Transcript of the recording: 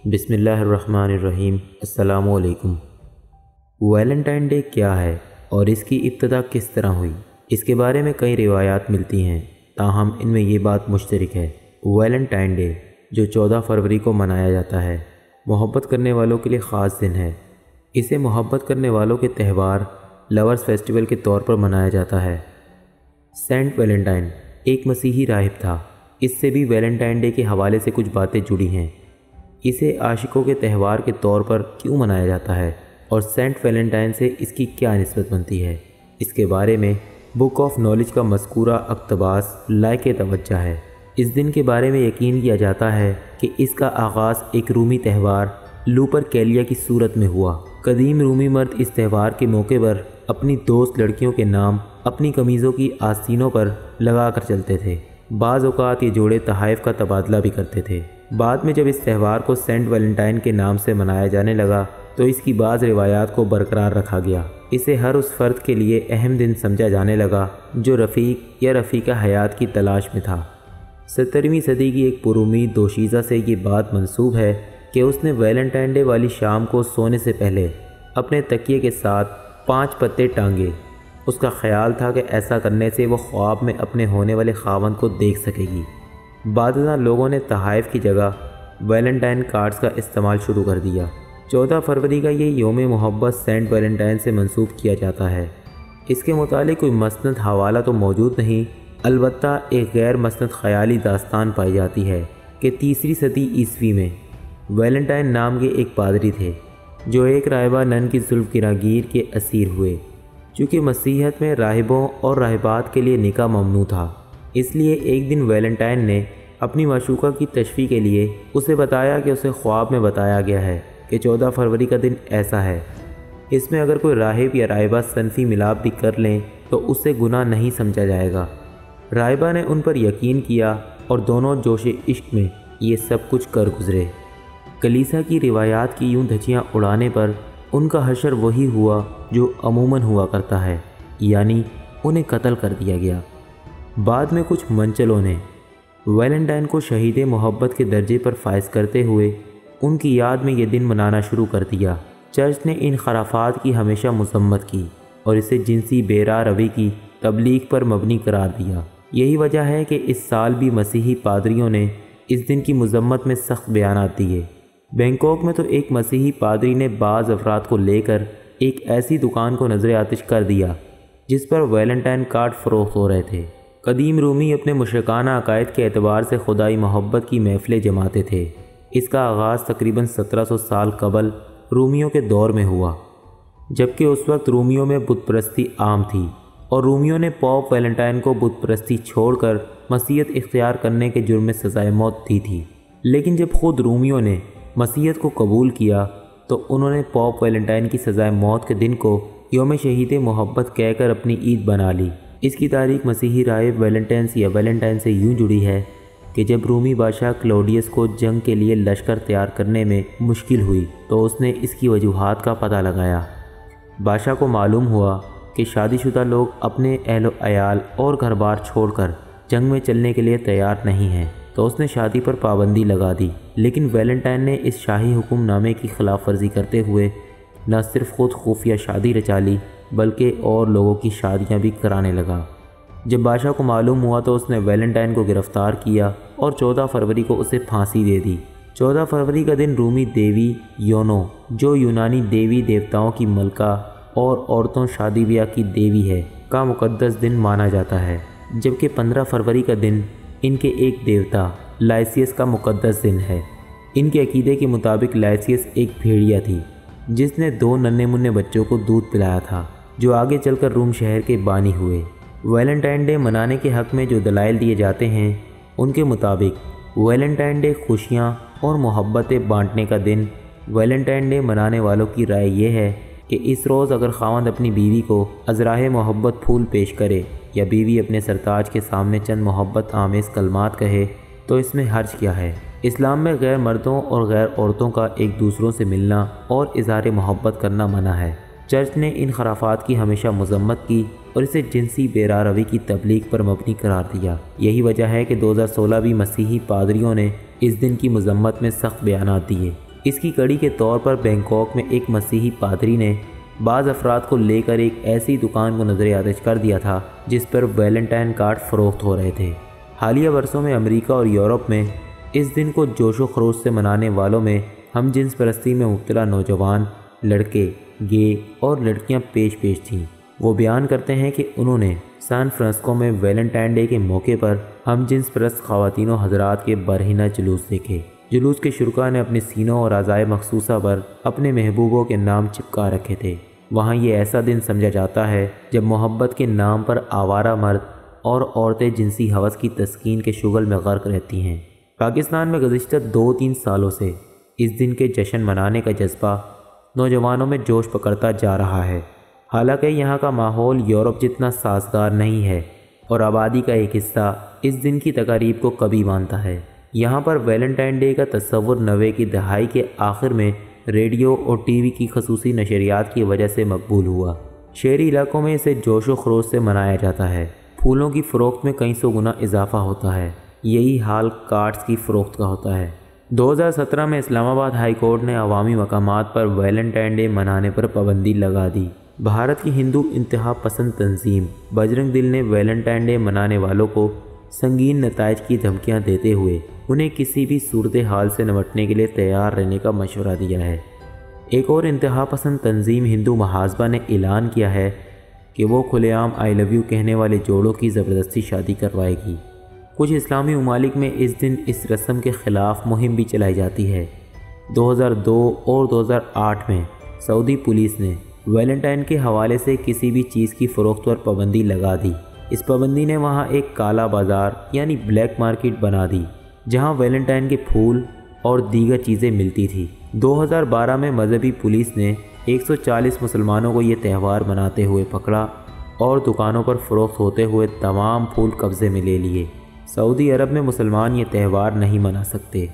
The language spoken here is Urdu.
بسم اللہ الرحمن الرحیم۔ السلام علیکم۔ ویلنٹائن ڈے کیا ہے اور اس کی ابتدا کس طرح ہوئی؟ اس کے بارے میں کئی روایات ملتی ہیں، تاہم ان میں یہ بات مشترک ہے۔ ویلنٹائن ڈے جو 14 فروری کو منایا جاتا ہے، محبت کرنے والوں کے لیے خاص دن ہے۔ اسے محبت کرنے والوں کے تہوار لورز فیسٹیول کے طور پر منایا جاتا ہے۔ سینٹ ویلنٹائن ایک مسیحی راہب تھا۔ اس سے بھی ویلنٹائن ڈے کے حوالے سے کچھ باتیں جڑی ہیں۔ اسے عاشقوں کے تہوار کے طور پر کیوں منایا جاتا ہے اور سینٹ ویلنٹائن سے اس کی کیا نسبت بنتی ہے، اس کے بارے میں بک آف نالج کا مذکورہ اقتباس لائق توجہ ہے۔ اس دن کے بارے میں یقین کیا جاتا ہے کہ اس کا آغاز ایک رومی تہوار لوپر کیلیا کی صورت میں ہوا۔ قدیم رومی مرد اس تہوار کے موقع پر اپنی دوست لڑکیوں کے نام اپنی قمیضوں کی آستینوں پر لگا کر چلتے تھے۔ بعض اوقات یہ جوڑے تحائف کا تبادلہ بھی کرتے تھے۔ بعد میں جب اس تہوار کو سینٹ ویلنٹائن کے نام سے منایا جانے لگا تو اس کی بعض روایات کو برقرار رکھا گیا۔ اسے ہر اس فرد کے لیے اہم دن سمجھا جانے لگا جو رفیق یا رفیقہ حیات کی تلاش میں تھا۔ 17ویں صدی کی ایک پرامید دوشیزہ سے یہ بات منسوب ہے کہ اس نے ویلنٹائن ڈے والی شام کو سونے سے پہلے اپنے تکیے کے ساتھ 5 پتے ٹانگے۔ اس کا خیال تھا کہ ایسا کرنے سے وہ خواب میں اپنے ہونے والے خاوند کو دیکھ سکے گی۔ بعد ازاں لوگوں نے تحائف کی جگہ ویلنٹائن کارڈز کا استعمال شروع کر دیا۔ 14 فروری کا یہ یوم محبت سینٹ ویلنٹائن سے منسوب کیا جاتا ہے۔ اس کے متعلق کوئی مسند حوالہ تو موجود نہیں، البتہ ایک غیر مسند خیالی داستان پائی جاتی ہے کہ 3 صدی عیسوی میں ویلنٹائن نام کے ایک پادری تھے جو ایک راہبہ نن کی زلف گراگیر کے اسیر ہوئے۔ چونکہ مسیحیت میں راہبوں اور راہبات کے لیے نکاح ممنوع تھا، اس لیے ایک دن ویلنٹائن نے اپنی معشوقہ کی تشفیع کے لیے اسے بتایا کہ اسے خواب میں بتایا گیا ہے کہ 14 فروری کا دن ایسا ہے، اس میں اگر کوئی راہب یا راہبہ صنفی ملاپ بھی کر لیں تو اس سے گناہ نہیں سمجھا جائے گا۔ راہبہ نے ان پر یقین کیا اور دونوں جوش عشق میں یہ سب کچھ کر گزرے۔ کلیسا کی روایات کی یوں دھجیاں اڑانے پر ان کا حشر وہی ہوا جو عموماً ہوا کرتا ہے، یعنی انہیں قتل کر دیا گیا۔ بعد میں کچھ منچلوں نے ویلنٹائن کو شہید محبت کے درجے پر فائز کرتے ہوئے ان کی یاد میں یہ دن منانا شروع کر دیا۔ چرچ نے ان خرافات کی ہمیشہ مذمت کی اور اسے جنسی بے راہ روی کی تبلیغ پر مبنی قرار دیا۔ یہی وجہ ہے کہ اس سال بھی مسیحی پادریوں نے اس دن کی مذمت میں سخت بیانات دیے۔ بینکاک میں تو ایک مسیحی پادری نے بعض افراد کو لے کر ایک ایسی دکان کو نظر آتش کر دیا جس پر ویلنٹائن کارڈ فروخت ہو رہے تھے۔ قدیم رومی اپنے مشرکانہ عقائد کے اعتبار سے خدائی محبت کی محفلیں جماتے تھے۔ اس کا آغاز تقریباً 1700 سال قبل رومیوں کے دور میں ہوا، جبکہ اس وقت رومیوں میں بت پرستی عام تھی اور رومیوں نے پوپ ویلنٹائن کو بت پرستی چھوڑ کر مسیحیت اختیار کرنے کے جرم میں سزائے موت دی تھی۔ لیکن جب خود رومیوں نے مسیحیت کو قبول کیا تو انہوں نے پوپ ویلنٹائن کی سزائے موت کے دن کو یوم شہید محبت کہہ کر اپنی عید بنا لی۔ اس کی تاریخ مسیحی راہب ویلنٹائنس یا ویلنٹائن سے یوں جڑی ہے کہ جب رومی بادشاہ کلوڈیس کو جنگ کے لیے لشکر تیار کرنے میں مشکل ہوئی تو اس نے اس کی وجوہات کا پتہ لگایا۔ بادشاہ کو معلوم ہوا کہ شادی شدہ لوگ اپنے اہل و عیال اور گھر بار چھوڑ کر جنگ میں چلنے کے لیے تیار نہیں ہیں، تو اس نے شادی پر پابندی لگا دی۔ لیکن ویلنٹائن نے اس شاہی حکم نامے کی خلاف ورزی کرتے ہوئے نہ صرف خود خفیہ شادی رچا لی بلکہ اور لوگوں کی شادیاں بھی کرانے لگا۔ جب بادشاہ کو معلوم ہوا تو اس نے ویلنٹائن کو گرفتار کیا اور 14 فروری کو اسے پھانسی دے دی۔ 14 فروری کا دن رومی دیوی یونو، جو یونانی دیوی دیوتاؤں کی ملکہ اور عورتوں شادی بیاہ کی دیوی ہے، کا مقدس دن مانا جاتا ہے، جبکہ 15 فروری کا دن ان کے ایک دیوتا لائسیس کا مقدس دن ہے۔ ان کے عقیدے کے مطابق لائسیس ایک بھیڑیا تھی جس نے 2 ننھے منھے بچوں کو دودھ پلایا تھا جو آگے چل کر روم شہر کے بانی ہوئے۔ ویلنٹائن ڈے منانے کے حق میں جو دلائل دیے جاتے ہیں ان کے مطابق ویلنٹائن ڈے خوشیاں اور محبتیں بانٹنے کا دن۔ ویلنٹائن ڈے منانے والوں کی رائے یہ ہے کہ اس روز اگر خاوند اپنی بیوی کو ازراہ محبت پھول پیش کرے یا بیوی اپنے سرتاج کے سامنے چند محبت آمیز کلمات کہے تو اس میں حرج کیا ہے۔ اسلام میں غیر مردوں اور غیر عورتوں کا ایک دوسروں سے ملنا اور اظہار محبت کرنا منع ہے۔ چرچ نے ان خرافات کی ہمیشہ مذمت کی اور اسے جنسی بے راہ روی کی تبلیغ پر مبنی قرار دیا۔ یہی وجہ ہے کہ 2016 بھی مسیحی پادریوں نے اس دن کی مذمت میں سخت بیانات دیے۔ اس کی کڑی کے طور پر بینکاک میں ایک مسیحی پادری نے بعض افراد کو لے کر ایک ایسی دکان کو نظر آتش کر دیا تھا جس پر ویلنٹائن کارڈ فروخت ہو رہے تھے۔ حالیہ برسوں میں امریکہ اور یورپ میں اس دن کو جوش و خروش سے منانے والوں میں ہم جنس پرستی میں مبتلا نوجوان، لڑکے، گے اور لڑکیاں پیش تھیں۔ وہ بیان کرتے ہیں کہ انہوں نے سان فرانسسکو میں ویلنٹائن ڈے کے موقع پر ہم جنس پرست خواتین و حضرات کے برہنہ جلوس دیکھے۔ جلوس کے شرکاء نے اپنے سینوں اور اعضائے مخصوصہ پر اپنے محبوبوں کے نام چپکا رکھے تھے۔ وہاں یہ ایسا دن سمجھا جاتا ہے جب محبت کے نام پر آوارہ مرد اور عورتیں جنسی ہوس کی تسکین کے شغل میں غرق رہتی ہیں۔ پاکستان میں گزشتہ 2-3 سالوں سے اس دن کے جشن منانے کا جذبہ نوجوانوں میں جوش پکڑتا جا رہا ہے۔ حالانکہ یہاں کا ماحول یورپ جتنا سازگار نہیں ہے اور آبادی کا ایک حصہ اس دن کی تقاریب کو کبھی مانتا ہے۔ یہاں پر ویلنٹائن ڈے کا تصور 90 کی دہائی کے آخر میں ریڈیو اور ٹی وی کی خصوصی نشریات کی وجہ سے مقبول ہوا۔ شہری علاقوں میں اسے جوش و خروش سے منایا جاتا ہے۔ پھولوں کی فروخت میں کئی سو گنا اضافہ ہوتا ہے۔ یہی حال کارڈز کی فروخت کا ہوتا ہے۔ 2017 میں اسلام آباد ہائی کورٹ نے عوامی مقامات پر ویلنٹائن ڈے منانے پر پابندی لگا دی۔ بھارت کی ہندو انتہا پسند تنظیم بجرنگ دل نے ویلنٹائن ڈے منانے والوں کو سنگین نتائج کی دھمکیاں دیتے ہوئے انہیں کسی بھی صورتحال سے نمٹنے کے لیے تیار رہنے کا مشورہ دیا ہے۔ ایک اور انتہا پسند تنظیم ہندو محاسبہ نے اعلان کیا ہے کہ وہ کھلے عام آئی لو یو کہنے والے جوڑوں کی زبردستی شادی کروائے گی۔ کچھ اسلامی ممالک میں اس دن اس رسم کے خلاف مہم بھی چلائی جاتی ہے۔ 2002 اور 2008 میں سعودی پولیس نے ویلنٹائن کے حوالے سے کسی بھی چیز کی فروخت پر پابندی لگا دی۔ اس پابندی نے وہاں ایک کالا بازار یعنی بلیک مارکیٹ بنا دی جہاں ویلنٹائن کے پھول اور دیگر چیزیں ملتی تھی۔ 2012 میں مذہبی پولیس نے 140 مسلمانوں کو یہ تہوار مناتے ہوئے پکڑا اور دکانوں پر فروخت ہوتے ہوئے تمام پھول قبضے میں لے لیے۔ سعودی عرب میں مسلمان یہ تہوار نہیں منا سکتے۔